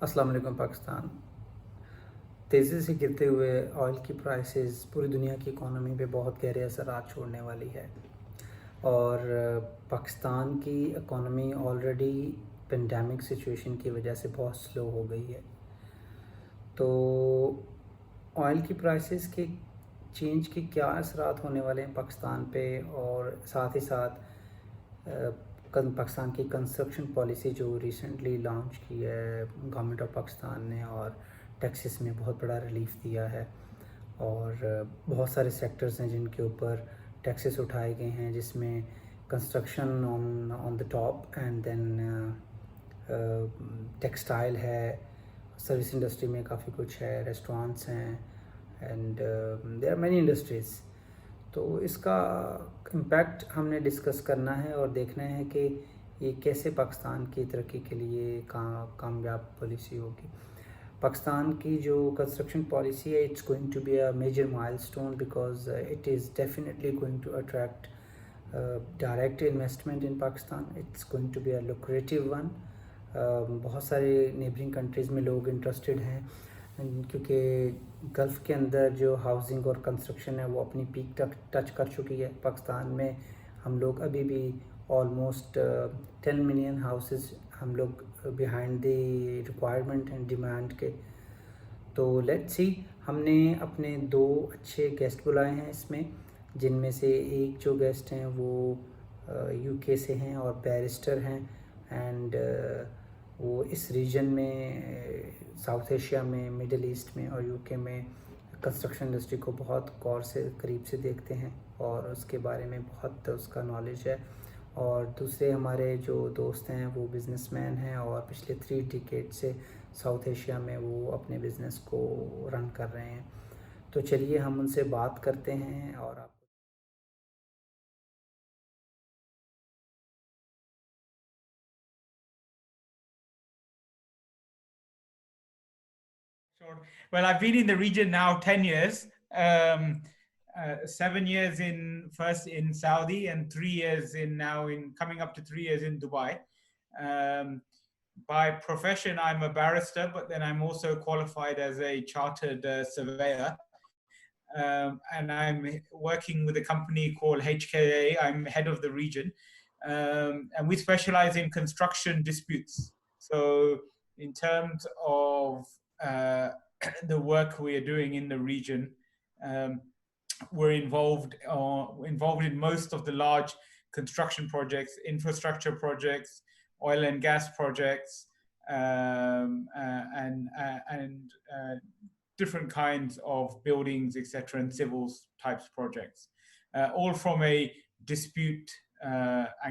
अस्सलाम वालेकुम पाकिस्तान। तेज़ी से गिरते हुए ऑयल की प्राइसेस पूरी दुनिया की इकोनॉमी पे बहुत गहरे असरात छोड़ने वाली है और पाकिस्तान की इकोनॉमी ऑलरेडी पेंडेमिक सिचुएशन की वजह से बहुत स्लो हो गई है। तो ऑयल की प्राइसेस के चेंज के क्या असरात होने वाले हैं पाकिस्तान पे, और साथ ही साथ पाकिस्तान की कंस्ट्रक्शन पॉलिसी जो रिसेंटली लॉन्च की है गवर्नमेंट ऑफ पाकिस्तान ने, और टैक्सेस में बहुत बड़ा रिलीफ दिया है, और बहुत सारे सेक्टर्स हैं जिनके ऊपर टैक्सेस उठाए गए हैं, जिसमें construction on on the top, and then textile है, सर्विस इंडस्ट्री में काफ़ी कुछ है, रेस्टोरेंट्स हैं, and there are many industries. तो इसका इम्पैक्ट हमने डिस्कस करना है और देखना है कि ये कैसे पाकिस्तान की तरक्की के लिए कामयाब पॉलिसी होगी। पाकिस्तान की जो कंस्ट्रक्शन पॉलिसी है, it's going to be a major milestone because it is definitely going to attract direct investment in Pakistan. It's going to be a lucrative one. बहुत सारे नेबरिंग कंट्रीज़ में लोग इंटरेस्टेड हैं, क्योंकि गल्फ़ के अंदर जो हाउसिंग और कंस्ट्रक्शन है वो अपनी पीक तक टच कर चुकी है। पाकिस्तान में हम लोग अभी भी ऑलमोस्ट 10 मिलियन हाउसेस हम लोग behind the requirement and demand के। तो लेट्स सी, हमने अपने दो अच्छे गेस्ट बुलाए हैं इसमें, जिनमें से एक जो गेस्ट हैं वो यूके से हैं और बैरिस्टर हैं, एंड वो इस रीजन में साउथ एशिया में, मिडल ईस्ट में और यूके में कंस्ट्रक्शन इंडस्ट्री को बहुत गौर से करीब से देखते हैं और उसके बारे में बहुत उसका नॉलेज है। और दूसरे हमारे जो दोस्त हैं वो बिजनेसमैन हैं और पिछले 3 डिकेड से साउथ एशिया में वो अपने बिज़नेस को रन कर रहे हैं। तो चलिए हम उनसे बात करते हैं और आप Sure. Well, I've been in the region now 10 years, 7 years in first in Saudi and 3 years in now in coming up to 3 years in Dubai. Um, by profession, I'm a barrister, but then I'm also qualified as a chartered surveyor. And I'm working with a company called HKA. I'm head of the region. And we specialize in construction disputes. So, in terms of uh, the work we are doing in the region, um, we're involved in most of the large construction projects, infrastructure projects, oil and gas projects, and different kinds of buildings, etc., and civils types projects, all from a dispute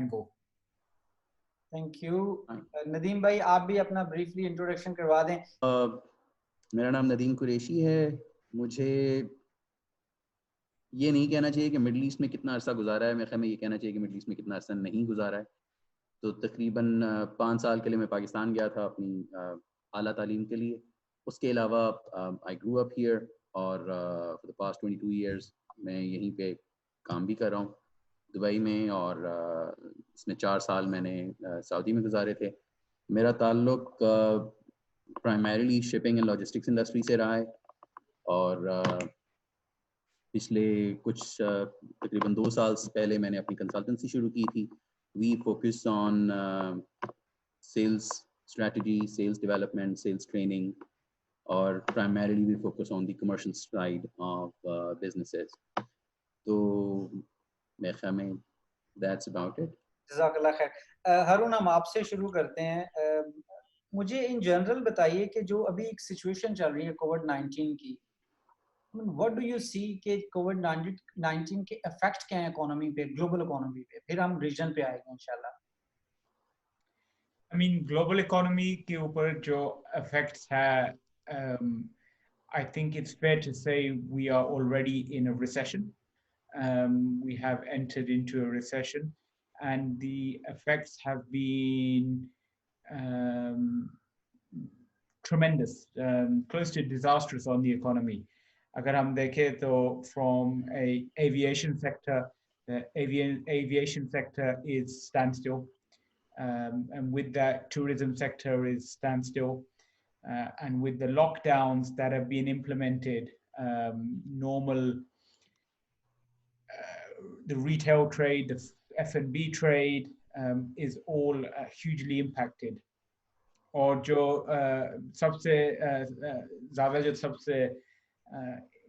angle. Thank you. Nadeem भाई, आप भी अपना briefly introduction करवा दें। मेरा नाम नदीम कुरैशी है। मुझे ये नहीं कहना चाहिए कि मिडल ईस्ट में कितना अरसा गुजारा है, मेरे ख्याल में ये कहना चाहिए कि मिडल ईस्ट में कितना अरसा नहीं गुजारा है। तो तकरीबन 5 साल के लिए मैं पाकिस्तान गया था अपनी आला तालीम के लिए। उसके अलावा आई ग्रू अप हियर और फॉर द पास्ट 22 इयर्स मैं यहीं पे काम भी कर रहा हूँ दुबई में, और इसमें 4 साल मैंने सऊदी में गुजारे थे। मेरा ताल्लुक primarily shipping and logistics industry से रहा है, और पिछले कुछ तकरीबन 2 साल से पहले मैंने अपनी कंसल्टेंसी शुरू की थी। We focus on sales strategy, sales development, sales training, और primarily we focus on the commercial side of businesses. तो मेरे ख्याल में दैट्स अबाउट इट। जज़ाकल्लाह खैर। हरून, हम आपसे शुरू करते हैं। मुझे इन जनरल बताइए कि जो अभी एक सिचुएशन चल रही है कोविड-19 की, व्हाट डू यू सी कि कोविड-19 के इफेक्ट क्या हैं इकोनॉमी पे, ग्लोबल इकोनॉमी पे, फिर हम रीजन पे आएंगे इंशाल्लाह। I mean, global economy के ऊपर जो effects है, I think it's fair to say we are already in a recession. We have entered into a recession, and the effects have been um, tremendous, close to disastrous on the economy. अगर हम देखें तो from a aviation sector, the aviation sector is standstill. And with that, tourism sector is standstill. and with the lockdowns that have been implemented, normal the retail trade, the F&B trade is all hugely impacted. और जो सबसे ज़्यादा जो सबसे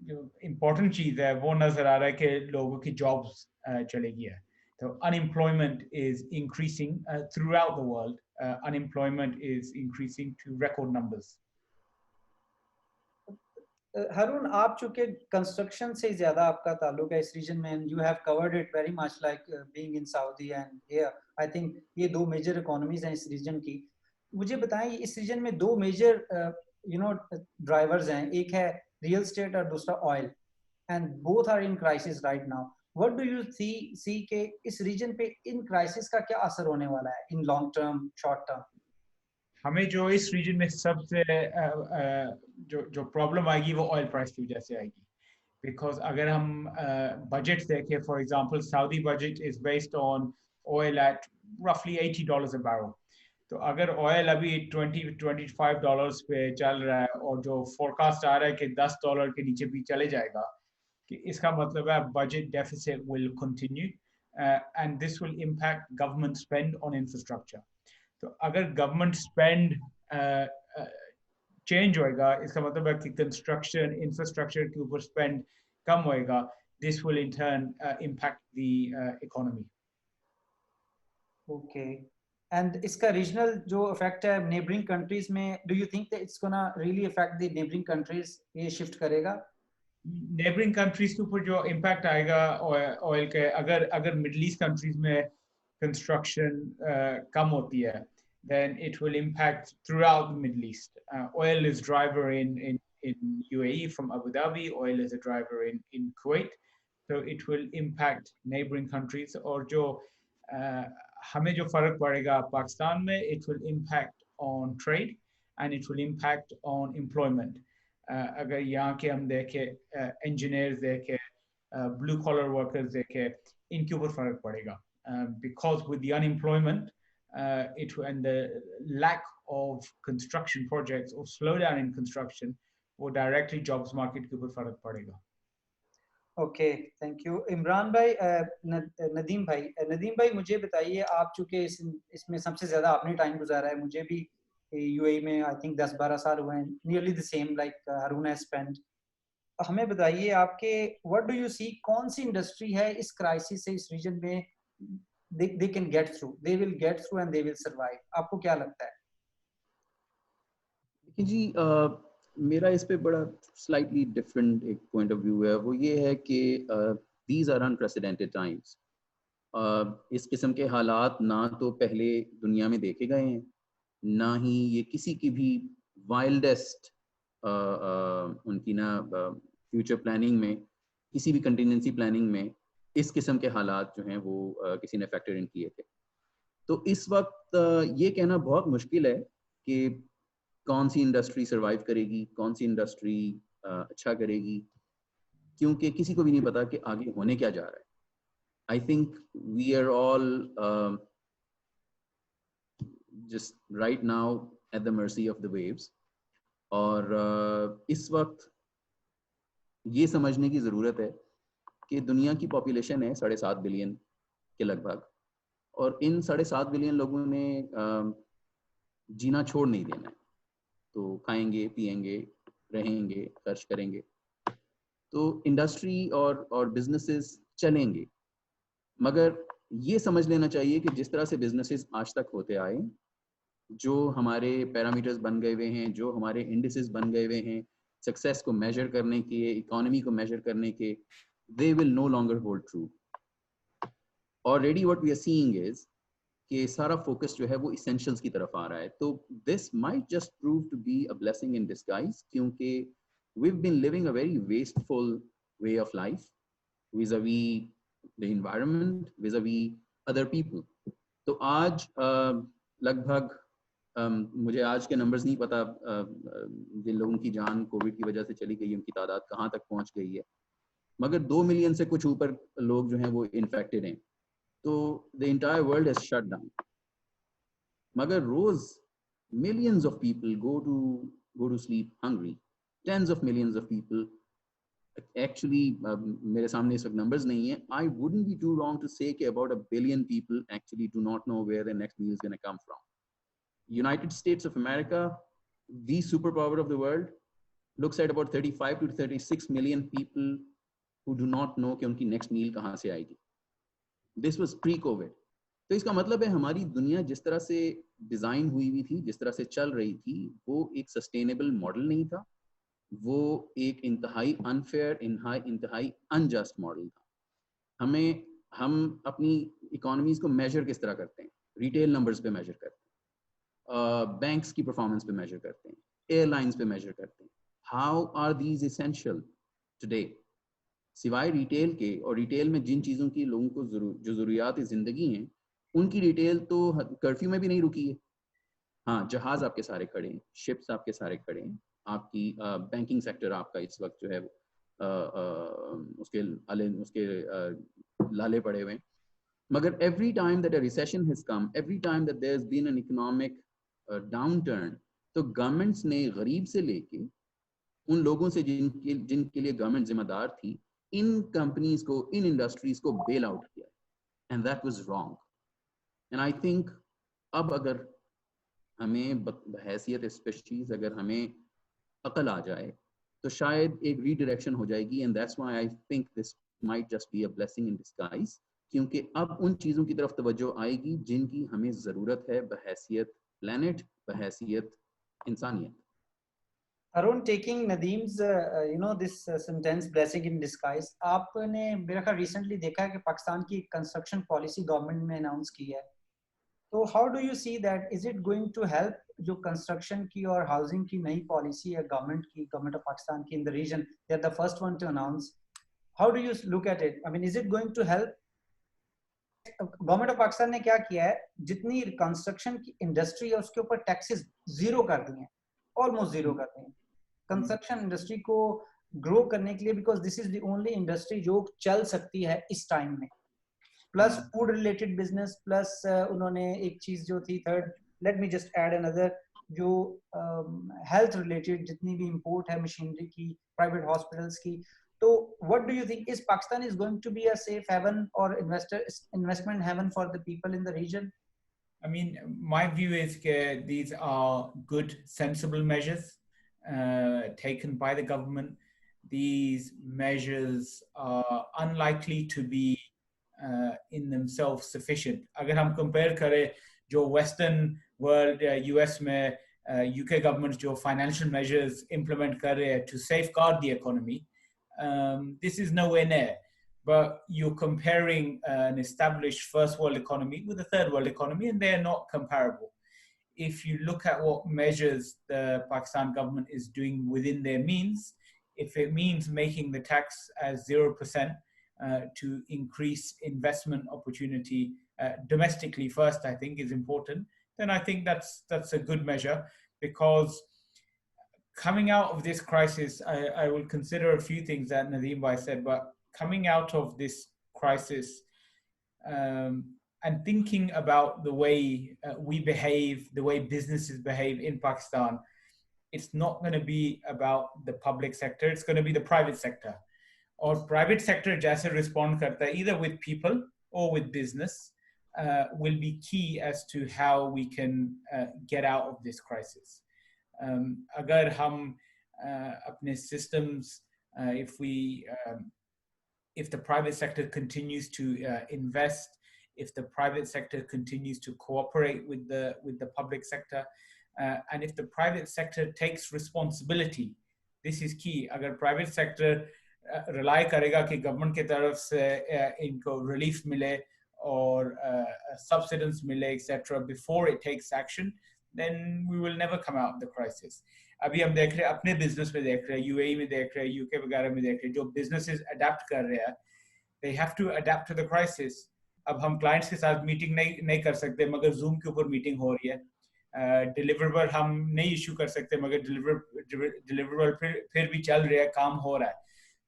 जो important चीज़ है वो नज़र आ रहा है कि लोगों की जॉब्स चली गई है. So unemployment is increasing throughout the world. Unemployment is increasing to record numbers. Harun, आप चूंकि कंस्ट्रक्शन से ज़्यादा आपका ताल्लुक है इस रीजन में, you have covered it very much like being in Saudi and here. I think ये दो मेजर इकोनॉमीज हैं इस रीजन की. मुझे बताएं इस रीजन में दो मेजर ड्राइवर्स हैं, एक है रियल एस्टेट और दूसरा oil, and both are in crisis right now. What do you see के इस रीजन पे इन क्राइसिस का क्या असर होने वाला है in long term, short term? हमें जो इस रीजन में सबसे जो प्रॉब्लम आएगी वो ऑयल प्राइस की वजह से आएगी. बिकॉज अगर हम बजट देखें, for example Saudi budget is based on oil eight रफली $80 a barrel. तो अगर ऑयल अभी $20-25 पे चल रहा है और जो फोरकास्ट आ रहा है कि $10 के नीचे भी चले जाएगा, कि इसका मतलब है budget deficit will continue and this will impact government spend on infrastructure. तो अगर गवर्नमेंट स्पेंड चेंज होएगा, इसका मतलब है कि कंस्ट्रक्शन इंफ्रास्ट्रक्चर के ऊपर स्पेंड कम होएगा. This will in turn impact the economy. Okay, and इसका रीजनल जो इफेक्ट है नेबरिंग कंट्रीज में, do you think that it's gonna really effect the neighbouring countries? ये शिफ्ट करेगा नेबरिंग कंट्रीज के ऊपर जो इम्पैक्ट आएगा ऑयल के, अगर मिडल ईस्ट कंट्रीज में construction कम होती है, then it will impact throughout the Middle East. Oil is driver in UAE from Abu Dhabi. Oil is a driver in Kuwait. So it will impact neighboring countries. और जो हमें जो फर्क पड़ेगा पाकिस्तान में, it will impact on trade and it will impact on employment. अगर यहाँ के हम देखें engineers देखें, blue collar workers देखें, इनके ऊपर फर्क पड़ेगा. Because with the unemployment and the lack of construction projects or slowdown in construction, वो directly jobs market के ऊपर फर्क पड़ेगा. Okay, thank you. इमरान भाई, नदीम भाई मुझे बताइए, आप चूंकि इसमें सबसे ज्यादा आपने टाइम गुजारा है, मुझे भी यूएई में आई थिंक 10-12 साल हुए हैं, nearly the same like Haroon has spent. हमें बताइए आपके व्हाट डू यू सी, कौन सी इंडस्ट्री है इस क्राइसिस से इस रीजन में they can get through, they will get through and they will survive? आपको क्या लगता है? देखिए जी, मेरा इस पे बड़ा स्लाइटली डिफरेंट एक पॉइंट ऑफ व्यू है. वो ये है कि these are unprecedented times. इस किस्म के हालात ना तो पहले दुनिया में देखे गए हैं, ना ही ये किसी की भी वाइल्डेस्ट उनकी ना फ्यूचर प्लानिंग में, किसी भी कंटिजेंसी प्लानिंग में इस किस्म के हालात जो हैं वो किसी ने फैक्टर इन किए थे. तो इस वक्त ये कहना बहुत मुश्किल है कि कौन सी इंडस्ट्री सर्वाइव करेगी, कौन सी इंडस्ट्री अच्छा करेगी, क्योंकि किसी को भी नहीं पता कि आगे होने क्या जा रहा है. I think we are all just right now at the mercy of the waves. और इस वक्त ये समझने की ज़रूरत है कि दुनिया की पॉपुलेशन है 7.5 बिलियन के लगभग, और इन 7.5 बिलियन लोगों ने जीना छोड़ नहीं देना है. तो खाएंगे, पिएंगे, रहेंगे, खर्च करेंगे, तो इंडस्ट्री और बिजनेसेस चलेंगे. मगर ये समझ लेना चाहिए कि जिस तरह से बिजनेसेस आज तक होते आए, जो हमारे पैरामीटर्स बन गए हुए हैं, जो हमारे इंडिसेस बन गए हुए हैं सक्सेस को मेजर करने के, इकोनॉमी को मेजर करने के, they will no longer hold true. Already what we are seeing is कि सारा फोकस जो है वो essentials की तरफ आ रहा है. तो this might just prove to be a blessing in disguise, क्योंकि we've been living a very wasteful way of life vis-a-vis the environment, vis-a-vis other people. तो आज लगभग मुझे आज के नंबर्स नहीं पता, जिन लोगों की जान कोविड की वजह से चली गई उनकी तादाद कहाँ तक पहुँच गई है, मगर 2 मिलियन से कुछ ऊपर लोग जो हैं वो इन्फेक्टेड हैं. तो the entire world has shut down. मगर रोज millions of people go to go to sleep hungry. Tens of millions of people. Actually, मेरे सामने इस वक्त numbers नहीं है. I wouldn't be too wrong to say कि about 1 billion people actually do not know where their next meal is going to come from. United States of America, the superpower of the world, looks at about 35 to 36 million people who do not know कि उनकी next meal कहाँ से आएगी. This was pre-COVID. तो इसका मतलब है हमारी दुनिया जिस तरह से डिजाइन हुई हुई थी, जिस तरह से चल रही थी, वो एक सस्टेनेबल मॉडल नहीं था. वो एक इंतहाई अनफेयर, इंतहाई अनजस्ट मॉडल था. हम अपनी इकोनॉमीज को मेजर किस तरह करते हैं? रिटेल नंबर्स पे मेजर करते हैं, बैंक्स की परफॉर्मेंस पे मेजर करते हैं, एयरलाइंस पे मेजर करते हैं. How are these essential today? सिवाय रिटेल के, और रिटेल में जिन चीज़ों की लोगों को जो ज़रूरियात ज़िंदगी हैं, उनकी रिटेल तो कर्फ्यू में भी नहीं रुकी है. हाँ, जहाज़ आपके सारे खड़े हैं, शिप्स आपके सारे खड़े हैं, आपकी बैंकिंग सेक्टर आपका इस वक्त जो है उसके लाले पड़े हुए हैं. मगर every time that a recession has come, every time that there's been an economic downturn, तो गवर्नमेंट्स ने गरीब से लेके उन लोगों से जिनके लिए गवर्नमेंट जिम्मेदार थी, इन कंपनीज को, इन इंडस्ट्रीज को बेल आउट किया. And that was wrong. And I think अब अगर हमें बहैसियत स्पेशलीज, अगर हमें अकल आ जाए, तो शायद एक रीडायरेक्शन हो जाएगी. And that's why I think this might just be a blessing in disguise, क्योंकि अब उन चीज़ों की तरफ तवज्जो आएगी जिनकी हमें ज़रूरत है बहैसियत प्लेनेट, बहैसियत इंसानियत. Arun, taking Nadeem's this sentence blessing in disguise, आपने मेरा ख्याल recently देखा है कि पाकिस्तान की कंस्ट्रक्शन पॉलिसी गवर्नमेंट ने अनाउंस की है. तो how do you see that? Is it going to help जो कंस्ट्रक्शन की और हाउसिंग की नई पॉलिसी है गवर्नमेंट ऑफ पाकिस्तान की in the region? They are the first one to announce. How do you look at it? I mean, is it going to help? Government of Pakistan ने क्या किया है, जितनी कंस्ट्रक्शन की इंडस्ट्री है उसके ऊपर टैक्सेस जीरो कर दिए हैं, ऑलमोस्ट जीरो कर दिए हैं कंस्ट्रक्शन इंडस्ट्री को ग्रो करने के लिए, because this is the only industry जो चल सकती है इस टाइम में. Plus food related business, plus उन्होंने एक चीज जो थी third, let me just add another, जो हेल्थ रिलेटेड जितनी भी इंपोर्ट है मशीनरी की, प्राइवेट हॉस्पिटल्स की. तो what do you think, is Pakistan is going to be a safe haven or investment haven for the people in the region? I mean, my view is that these are good, sensible measures taken by the government. These measures are unlikely to be in themselves sufficient. अगर हम compare करें जो Western world, US में UK government जो financial measures implement कर रहे हैं to safeguard the economy, this is nowhere near. But you're comparing an established first world economy with a third world economy, and they're not comparable. If you look at what measures the Pakistan government is doing within their means, if it means making the tax as 0% to increase investment opportunity domestically first, I think is important, then I think that's a good measure. Because coming out of this crisis, I will consider a few things that Nadeem Bhai said, but coming out of this crisis and thinking about the way we behave, the way businesses behave in Pakistan, it's not going to be about the public sector, it's going to be the private sector. Or private sector jaise respond karta hai, either with people or with business, will be key as to how we can get out of this crisis. अगर हम अपने systems, if the private sector continues to invest, if the private sector continues to cooperate with the public sector, and if the private sector takes responsibility, this is key. अगर private sector rely करेगा कि government की तरफ से इनको relief मिले और subsidies मिले, etc., before it takes action, then we will never come out of the crisis. अभी हम देख रहे हैं अपने business में, देख रहे हैं UAE में, देख रहे हैं UK वगैरह में, देख रहे हैं जो businesses adapt कर रहे हैं, they have to adapt to the crisis. अब हम clients के साथ meeting नहीं कर सकते मगर Zoom के ऊपर meeting हो रही है. Deliverable हम नहीं issue कर सकते मगर deliverable फिर भी चल रहा है, काम हो रहा है.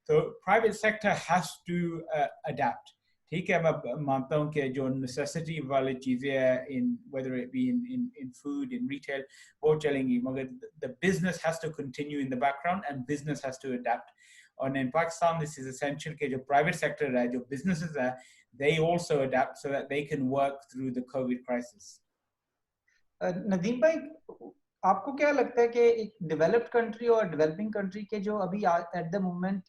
So private sector has to adapt. ठीक है, मैं मानता हूँ कि जो नेसेसिटी वाली चीज़ें हैं in whether it be in food, in retail, वो चलेंगी, मगर the business has to continue in the background and business has to adapt. And in Pakistan, this is essential कि जो private sector है, जो businesses है, they also adapt so that they can work through the COVID crisis. Nadeem भाई, आपको क्या लगता है कि एक डेवलप्ड कंट्री और डेवलपिंग कंट्री के जो अभी एट द मोमेंट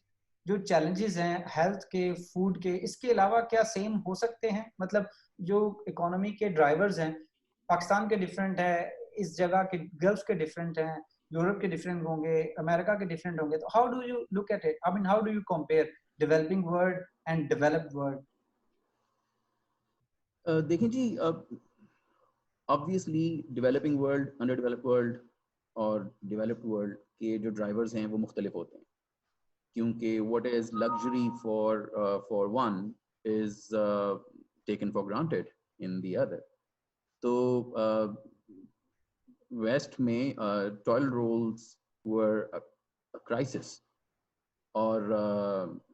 जो चैलेंजेस हैं हेल्थ के, फूड के, इसके अलावा क्या सेम हो सकते हैं? मतलब जो इकोनॉमी के ड्राइवर्स हैं पाकिस्तान के डिफरेंट है, इस जगह के गल्फ के डिफरेंट हैं, यूरोप के डिफरेंट होंगे, अमेरिका के डिफरेंट होंगे, तो how do you look at it? I mean how do you compare developing world and developed world? देखें जी, obviously developing world, underdeveloped world और डेवलप्ड वर्ल्ड के जो ड्राइवर्स हैं वो मुख्तलिफ होते हैं, क्योंकि what is luxury for one is taken for granted in the other. तो वेस्ट में toilet rolls were a crisis, or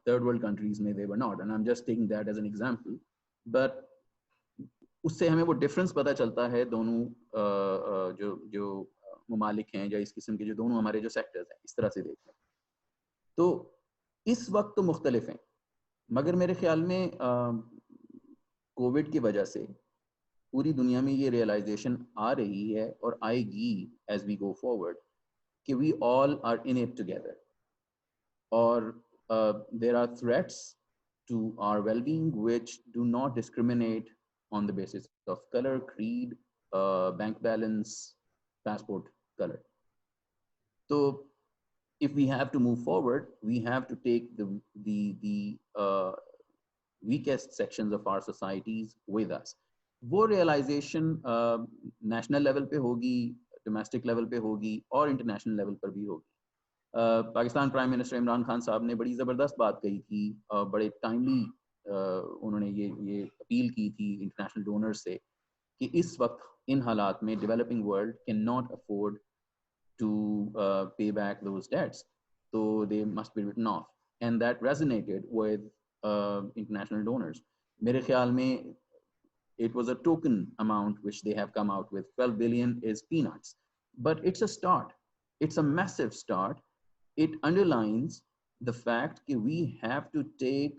third world countries में they were not, and I'm just taking that as an example. But उससे हमें वो difference पता चलता है दोनों जो ममालिक हैं या इस किस्म के जो दोनों हमारे जो सेक्टर्स हैं, इस तरह से देखें तो इस वक्त तो मुख्तलिफ हैं, मगर मेरे ख्याल में कोविड की वजह से पूरी दुनिया में ये रियलाइजेशन आ रही है और आएगी एज वी गो फॉरवर्ड कि we all are in it together, और there are threats to our well-being which do not discriminate on the basis of color, creed, bank balance, passport color. So if we have to move forward, we have to take the weakest sections of our societies with us. वो realization national level पे होगी, domestic level पे होगी और international level पर भी होगी. Pakistan prime minister Imran Khan साहब ने बड़ी ज़बरदस्त बात कही थी, बड़े टाइमली उन्होंने ये अपील की थी इंटरनेशनल डोनर्स से कि इस वक्त इन हालात में developing world can not afford to pay back those debts, तो they must be written off, and that resonated with international donors. मेरे ख्याल में it was a token amount which they have come out with. 12 billion is peanuts, but it's a start. It's a massive start. It underlines the fact that we have to take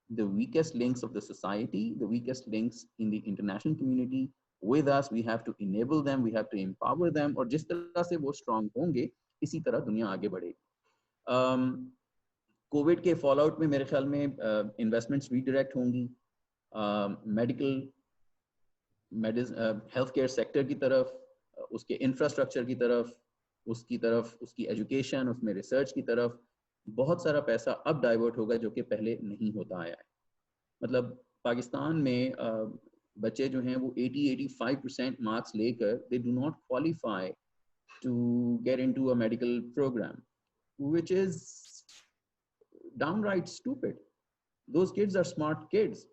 the weakest links of the society, the weakest links in the international community with us. We have to enable them, we have to empower them, और जिस तरह से वो strong होंगे इसी तरह दुनिया आगे बढ़ेगी. कोविड के फॉल आउट में मेरे ख्याल में इन्वेस्टमेंट्स रीडायरेक्ट होंगी मेडिकल हेल्थ केयर सेक्टर की तरफ, उसके इंफ्रास्ट्रक्चर की तरफ, उसकी एजुकेशन, उसमें रिसर्च की तरफ. बहुत सारा पैसा अब डाइवर्ट होगा जो कि पहले नहीं होता आया है. मतलब पाकिस्तान में बच्चे जो हैं वो 80-85% मार्क्स लेकर they do not qualify to get into a medical programme, which is downright stupid. Those kids are smart kids.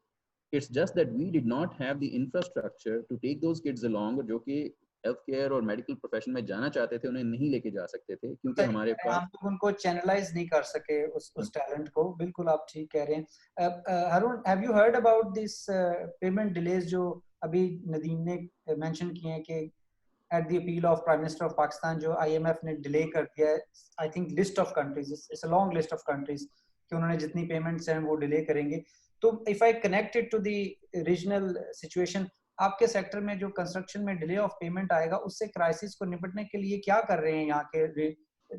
It's just that we did not have the infrastructure to take those kids along, और जो कि health care और medical profession में जाना चाहते थे उन्हें नहीं लेके जा सकते थे क्योंकि हमारे पास हम लोग उनको चैनलाइज नहीं कर सके उस टैलेंट को. बिल्कुल आप ठीक कह रहे हैं. Haroon, have you heard about this payment delays जो अभी नदीम ने मेंशन किए हैं कि at the appeal of Prime Minister of Pakistan जो IMF ने डिले कर दिया है, I think list of countries, it's a long list of countries कि उन्होंने जितनी पेमेंट्स हैं वो डिले करेंगे. तो if I connect it to the regional situation, आपके सेक्टर में जो कंस्ट्रक्शन में डिले ऑफ पेमेंट आएगा उससे क्राइसिस को निपटने के लिए क्या कर रहे हैं यहाँ के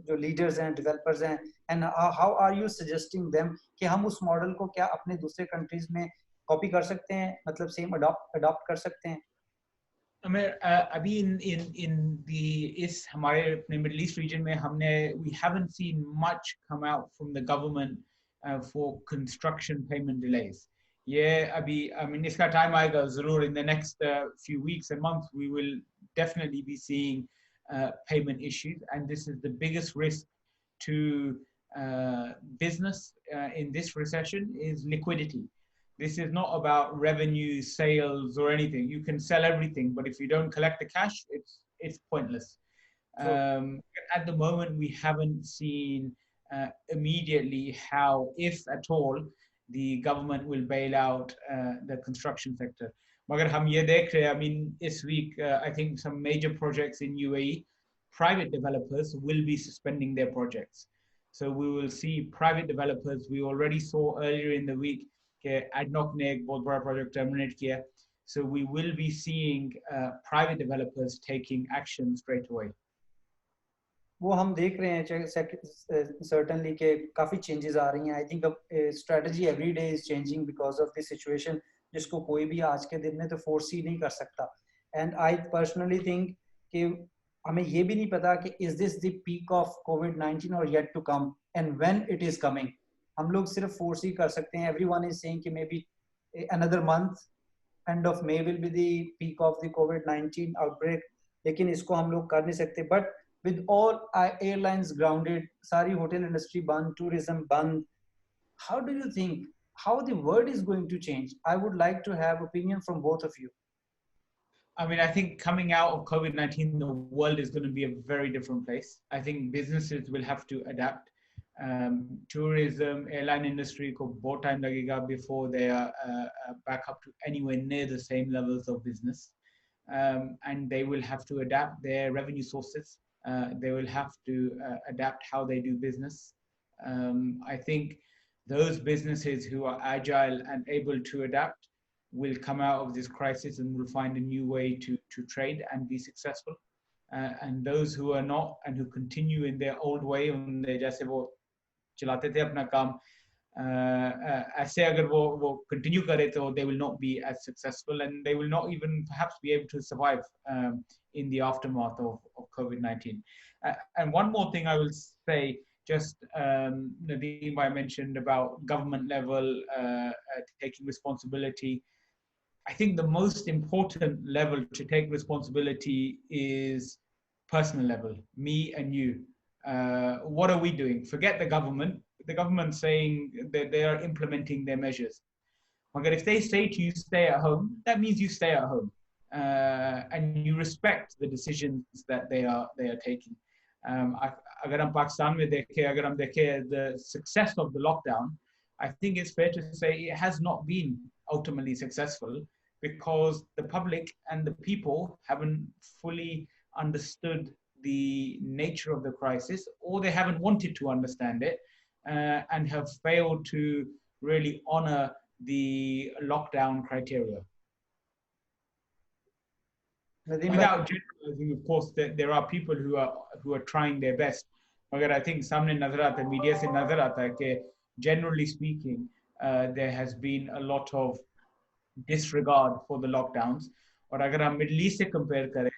जो लीडर्स हैं, डेवलपर्स हैं, and how are you suggesting them कि हम उस मॉडल को क्या अपने दूसरे कंट्रीज में कॉपी कर सकते हैं, मतलब सेम अडॉप्ट कर सकते हैं? अभी इस हमारे अपने मिडिल ईस्ट रीजन में हमने we haven't seen much come out from the government for construction payment delays. ये अभी I mean इसका टाइम आएगा ज़रूर. In the next few weeks and months we will definitely be seeing payment issues, and this is the biggest risk to business in this recession is liquidity. This is not about revenue, sales, or anything. You can sell everything, but if you don't collect the cash, it's pointless. At the moment, we haven't seen immediately how, if at all, the government will bail out the construction sector. मगर हम ये देख रहे हैं, I mean, this week, I think some major projects in UAE, private developers will be suspending their projects. So we will see private developers. We already saw earlier in the week that ADNOC ने एक बहुत बड़ा project terminate किया. So we will be seeing private developers taking action straight away. वो हम देख रहे हैं certainly कि काफी changes आ रही हैं. I think strategy every day is changing because of this situation, जिसको कोई भी आज के दिन में तो foresee नहीं कर सकता. And I personally think कि हमें ये भी नहीं पता कि is this the peak of COVID-19 or yet to come, and when it is coming. हम लोग सिर्फ foresee कर सकते हैं. Everyone is saying कि maybe another month, end of May will be the peak of the COVID-19 outbreak. लेकिन इसको हम लोग कर नहीं सकते. But with all airlines grounded, सारी hotel industry बंद, tourism बंद, how do you think how the world is going to change? I would like to have opinion from both of you. I mean, I think coming out of COVID-19, the world is going to be a very different place. I think businesses will have to adapt. Tourism, airline industry को बहुत time लगेगा before they are back up to anywhere near the same levels of business. And they will have to adapt their revenue sources. They will have to adapt how they do business. I think those businesses who are agile and able to adapt will come out of this crisis and will find a new way to trade and be successful. And those who are not and who continue in their old way, उनने जैसे वो चलाते थे अपना काम, ऐसे अगर वो continue करे तो they will not be as successful, and they will not even perhaps be able to survive in the aftermath of COVID-19. And one more thing I will say, just Nadeem, I mentioned about government level taking responsibility. I think the most important level to take responsibility is personal level, me and you. What are we doing? Forget the government. The government saying that they are implementing their measures. But if they say to you, stay at home, that means you stay at home. And you respect the decisions that they are taking. अगर हम पाकिस्तान में देखें, अगर हम देखें the success of the lockdown, I think it's fair to say it has not been ultimately successful because the public and the people haven't fully understood the nature of the crisis, or they haven't wanted to understand it, and have failed to really honor the lockdown criteria. Without generalizing, of course, that there are people who are trying their best. But I think सामने नजर आता है, media से नजर आता है कि generally speaking, there has been a lot of disregard for the lockdowns. और अगर हम Middle East से compare करें,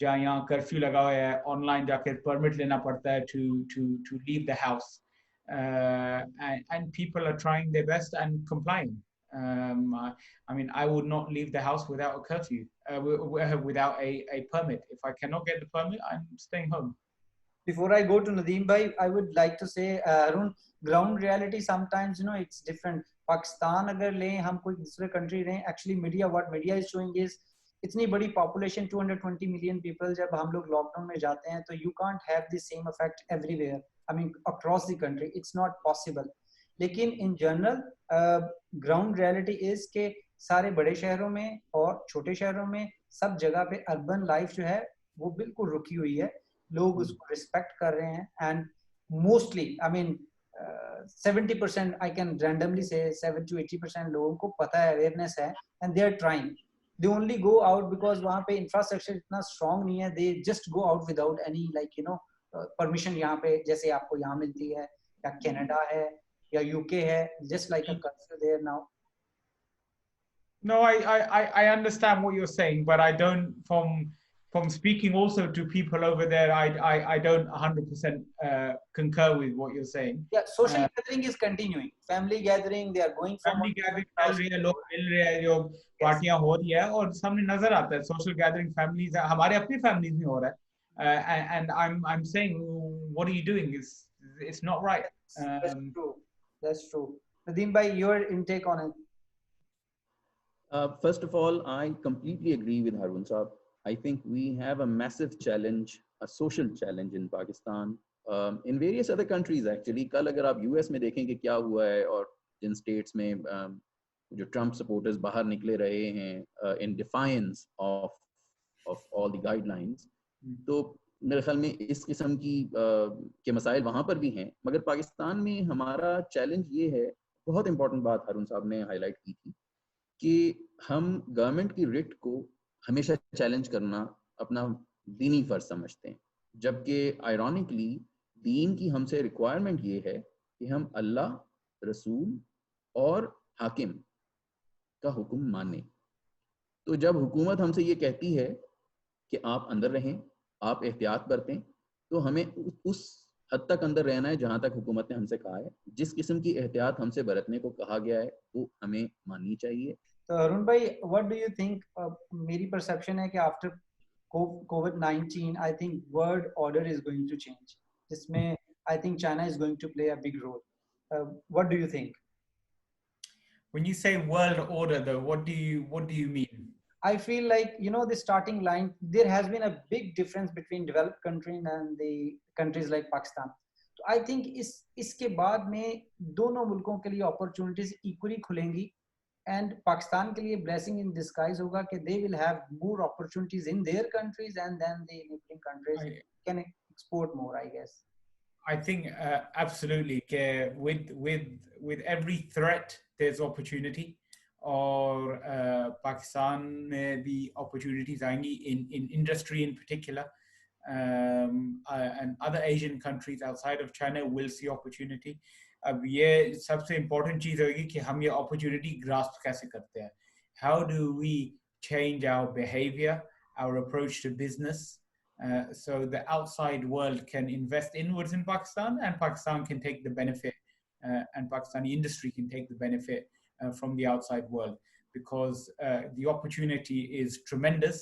जहाँ यहाँ कर्फ्यू लगा हुआ है, online जाकर permit लेना पड़ता है to leave the house, and people are trying their best and complying. I mean, I would not leave the house without a curfew, without a permit. If I cannot get the permit, I'm staying home. Before I go to Nadeem bhai, I would like to say, Arun, ground reality sometimes, it's different. Pakistan agar लें, हम कोई दूसरे country लें, actually what media is showing is इतनी बड़ी population 220 million people, जब हम लोग lockdown में जाते हैं, तो you can't have the same effect everywhere. I mean, across the country, it's not possible. लेकिन in general, ground reality is कि सारे बड़े शहरों में और छोटे शहरों में सब जगह पे urban life जो है वो बिल्कुल रुकी हुई है. लोग उसको respect कर रहे हैं, and mostly, I mean, 70% I can randomly say 70 to 80% लोगों को पता है, awareness है, and they are trying. They only go out because वहाँ पे infrastructure इतना strong नहीं है. They just go out without any permission. यहाँ पे जैसे आपको यहाँ मिलती है, या Canada है, या UK है, just like a curfew there now. No, I understand what you're saying, but I don't, from speaking also to people over there, I don't 100% concur with what you're saying. Yeah, social gathering is continuing. Family gathering, they are going for family gathering चल रही है, लोग मिल रहे हैं, जो पार्टियां हो रही है, और सामने नजर आता है social gathering families, हमारे अपनी families में हो रहा है, and I'm saying, what are you doing? It's not right. That's true. That's true. Nadeem bhai, your intake on it. First of all, I completely agree with Harun Saab. I think we have a massive challenge, a social challenge in Pakistan, in various other countries actually. कल अगर आप US में देखें कि क्या हुआ है, और जिन स्टेट्स में जो ट्रम्प सपोर्टर्स बाहर निकले रहे हैं in defiance of all the guidelines, तो मेरे ख्याल में इस किस्म की के मसाइल वहाँ पर भी हैं। मगर पाकिस्तान में हमारा चैलेंज ये है, बहुत इंपॉर्टेंट बात हारून साहब ने हाईलाइट की थी, कि हम गवर्नमेंट की रिट को हमेशा चैलेंज करना अपना दीनी फर्ज समझते हैं, जबकि आयरॉनिकली दीन की हमसे रिक्वायरमेंट ये है कि हम अल्लाह, रसूल और हाकिम का हुक्म माने। तो जब हुकूमत हमसे ये कहती है कि आप अंदर रहें, आप एहतियात बरतें, तो हमें उस हद तक अंदर रहना है जहां तक हुकूमत ने हमसे कहा है। जिस किस्म की एहतियात हमसे बरतने को कहा गया है वो हमें माननी चाहिए। तो अरुण भाई, व्हाट डू यू थिंक? मेरी परसेप्शन है कि after COVID-19 I think world order is going to change, जिसमें I think China is going to play a big role. What do you think? When you say world order, though, what do you mean? I feel like, you know, the starting line, there has been a big difference between developed countries and the countries like Pakistan. So I think इसके बाद में दोनों मुल्कों के लिए opportunities equally खुलेंगी, and Pakistan के लिए blessing in disguise होगा कि they will have more opportunities in their countries, and then the neighboring countries can export more, I guess. I think absolutely. With every threat, there's opportunity. और पाकिस्तान में भी opportunities आएंगी in industry in particular, and other Asian countries outside of China will see opportunity. अब ये सबसे important चीज़ होगी कि हम ये opportunity grasp कैसे करते हैं. How do we change our behavior, our approach to business, so the outside world can invest inwards in Pakistan, and Pakistan can take the benefit, and Pakistani industry can take the benefit from the outside world, because the opportunity is tremendous,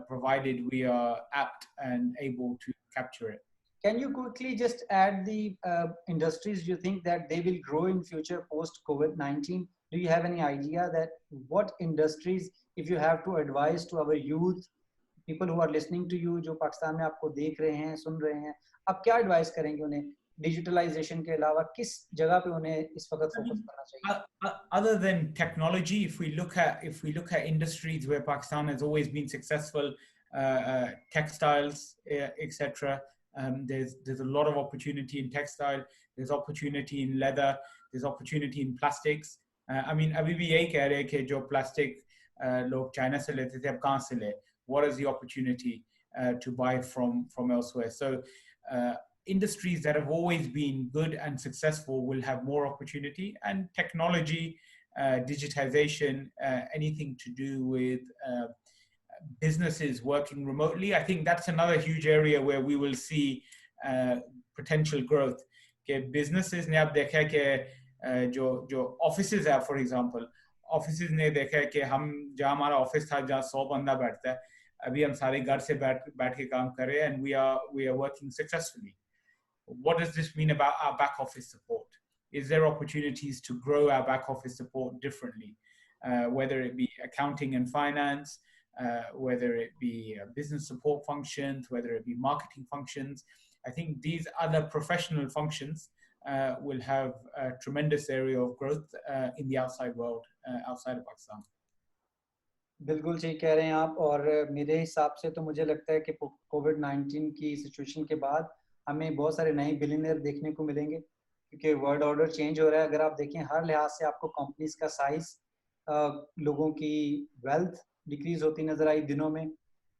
provided we are apt and able to capture it. Can you quickly just add the industries you think that they will grow in future post COVID-19? Do you have any idea that what industries, if you have to advise to our youth, people who are listening to you, जो पाकिस्तान में आपको देख रहे हैं, सुन रहे हैं, आप क्या एडवाइस करेंगे उन्हें डिजिटलाइजेशन के अलावा किस जगह पे उन्हें इस वक्त फोकस करना चाहिए? Other than technology, if we look at industries where Pakistan has always been successful, textiles, etc. There's a lot of opportunity in textile. There's opportunity in leather. There's opportunity in plastics. I mean, अभी भी यही कह रहे हैं कि जो plastic लोग China से लेते थे, अब कहाँ से ले? What is the opportunity to buy from elsewhere? So industries that have always been good and successful will have more opportunity, and technology, digitization, anything to do with businesses working remotely, I think that's another huge area where we will see potential growth. Okay, businesses ने आप देखा कि जो offices है, for example, offices ने देखा कि हम जहाँ हमारा office था जहाँ 100 बंदा बैठता है, अभी हम सारे घर से बैठ के काम कर रहे हैं, and we are working successfully. What does this mean about our back office support? Is there opportunities to grow our back office support differently, whether it be accounting and finance, whether it be business support functions, whether it be marketing functions? I think these other professional functions will have a tremendous area of growth in the outside world, outside of Pakistan. बिल्कुल सही कह रहे हैं आप, और मेरे हिसाब से तो मुझे लगता है कि कोविड-19 की सिचुएशन के बाद हमें बहुत सारे नए बिलियनियर देखने को मिलेंगे, क्योंकि वर्ल्ड ऑर्डर चेंज हो रहा है. अगर आप देखें हर लिहाज से आपको कंपनीज का साइज, लोगों की वेल्थ डिक्रीज होती नजर आई दिनों में,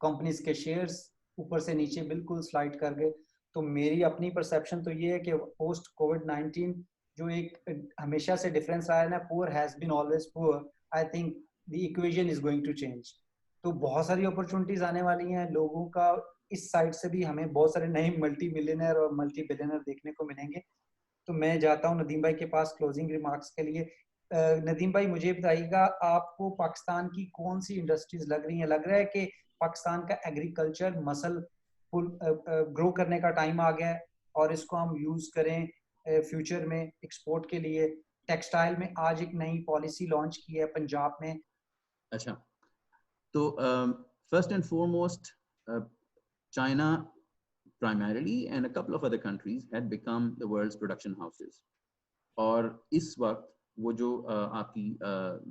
कंपनीज के शेयर्स ऊपर से नीचे बिल्कुल स्लाइड कर गए. तो मेरी अपनी परसेप्शन तो ये है कि पोस्ट कोविड-19 जो एक हमेशा से डिफरेंस रहा है ना, poor has been always poor, I think the equation is going to change. तो बहुत सारी अपॉर्चुनिटीज आने वाली हैं लोगों का. इस साइड से भी हमें बहुत सारे नए मल्टी मिलियनर और मल्टी बिलियनर देखने को मिलेंगे. तो मैं जाता हूँ नदीम भाई के पास क्लोजिंग रिमार्क्स के लिए. नदीम भाई, मुझे बताइएगा, आपको पाकिस्तान की कौन सी इंडस्ट्रीज लग रही हैं? लग रहा है कि पाकिस्तान का एग्रीकल्चर मसल ग्रो करने का टाइम आ गया है और इसको हम यूज करें फ्यूचर में एक्सपोर्ट के लिए? टेक्सटाइल में आज एक नई पॉलिसी लॉन्च की है पंजाब में. अच्छा, तो first and foremost, China primarily and a couple of other countries had become the world's production houses. और इस वक्त वो जो आपकी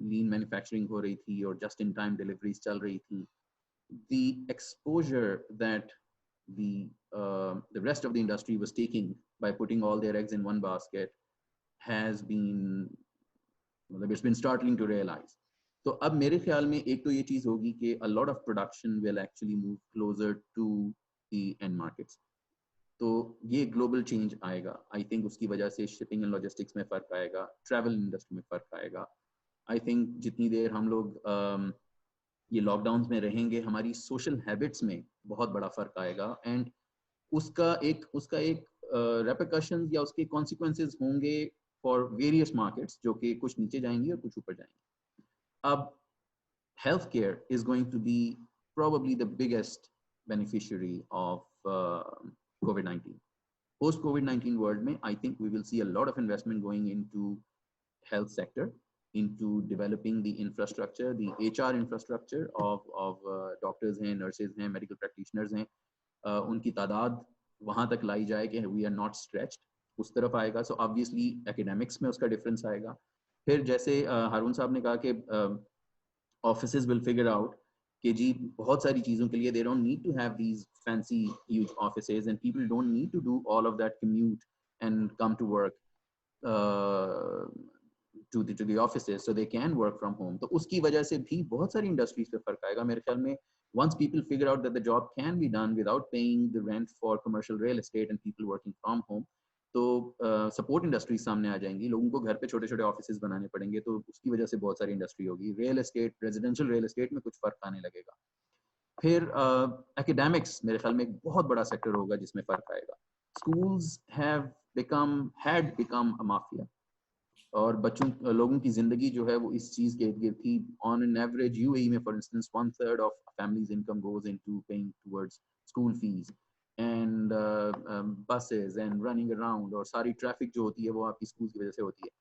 लीन मैन्युफैक्चरिंग हो रही थी और जस्ट इन टाइम डिलीवरीज चल रही थी, the exposure that the rest of the industry was taking by putting all their eggs in one basket has been, it's been startling to realize. तो अब मेरे ख्याल में एक तो ये चीज होगी कि a lot of production will actually move closer to the end markets. तो ये ग्लोबल चेंज आएगा. आई थिंक उसकी वजह से शिपिंग एंड लॉजिस्टिक्स में फ़र्क आएगा, ट्रैवल इंडस्ट्री में फ़र्क आएगा. आई थिंक जितनी देर हम लोग ये लॉकडाउन में रहेंगे, हमारी सोशल हैबिट्स में बहुत बड़ा फ़र्क आएगा. एंड उसका एक रेपरकशंस या उसके कॉन्सिक्वेंसेस होंगे फॉर वेरियस मार्केट्स, जो कि कुछ नीचे जाएंगी और कुछ ऊपर जाएंगी. अब healthcare is going to be probably the biggest beneficiary of COVID-19. Post COVID-19 world mein, I think we will see a lot of investment going into health sector, into developing the infrastructure, the HR infrastructure of doctors hain, nurses hain, medical practitioners hain, unki तादाद वहाँ तक लाई जाए कि we are not stretched, उस तरफ आएगा. So obviously academics में उसका difference आएगा. फिर जैसे हारून साहब ने कहा कि offices will figure out कि जी बहुत सारी चीज़ों के लिए they don't need to have these fancy huge offices and people don't need to do all of that commute and come to work to the offices, so they can work from home. तो उसकी वजह से भी बहुत सारी industries पे फर्क आएगा मेरे ख्याल में. Once people figure out that the job can be done without paying the rent for commercial real estate and people working from home, तो सपोर्ट इंडस्ट्रीज सामने आ जाएंगी. लोगों को घर पे छोटे छोटे ऑफिसेज बनाने पड़ेंगे, तो उसकी वजह से बहुत सारी इंडस्ट्री होगी. Real estate, residential real estate में कुछ फर्क आने लगेगा. फिर एकेडमिक्स मेरे ख्याल में एक बहुत बड़ा सेक्टर होगा जिसमें फर्क आएगा. Schools had become a mafia, और लोगों की जिंदगी जो है वो इस चीज के इर्द गिर्द थी. ऑन एन एवरेज यूएई में for instance 1/3 of families income goes into paying towards school fees and buses and running around, और सारी ट्रैफिक जो होती है वो आपकी स्कूल की वजह से होती है.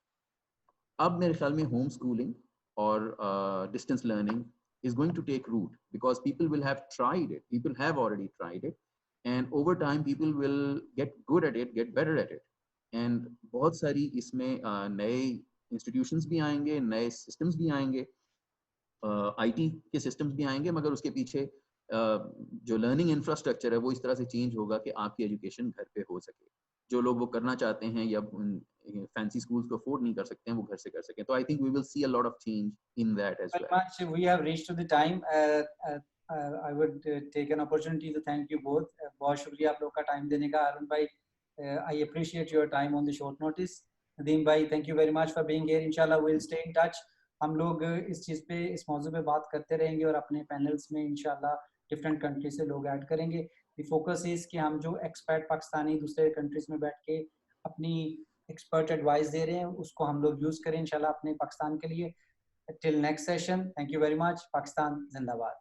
अब मेरे ख्याल में होम स्कूलिंग और distance learning is going to take root because people will have tried it. People have already tried it, and over time people will get good at it, get better at it. And बहुत सारी इसमें नए institutions भी आएंगे, नए systems भी आएंगे, IT के सिस्टम्स भी आएंगे, मगर उसके पीछे जो लर्निंग इंफ्रास्ट्रक्चर है वो इस तरह से चेंज होगा कि आपकी एजुकेशन घर पे हो सके. जो लोग वो करना चाहते हैं या फैंसी स्कूल्स को अफोर्ड नहीं कर सकते हैं, वो घर से कर सकें. तो I think we will see a lot of change in that as well. We have reached to the time. I would take an opportunity to thank you both. बहुत शुक्रिया आप लोग का टाइम देने का. अरुण भाई, I appreciate your time on the short notice. Nadeem भाई, thank you very much for being here. इंशाल्लाह we'll stay in touch. हम लोग इस चीज़ पे, इस मौजू पे बात करते रहेंगे और अपने पैनल्स में इंशाल्लाह डिफरेंट कंट्री से लोग ऐड करेंगे. द फोकस इज कि हम जो एक्सपर्ट पाकिस्तानी दूसरे कंट्रीज में बैठ के अपनी एक्सपर्ट एडवाइस दे रहे हैं उसको हम लोग यूज़ करें इंशाल्लाह अपने पाकिस्तान के लिए. Till next session, thank you very much. Pakistan जिंदाबाद.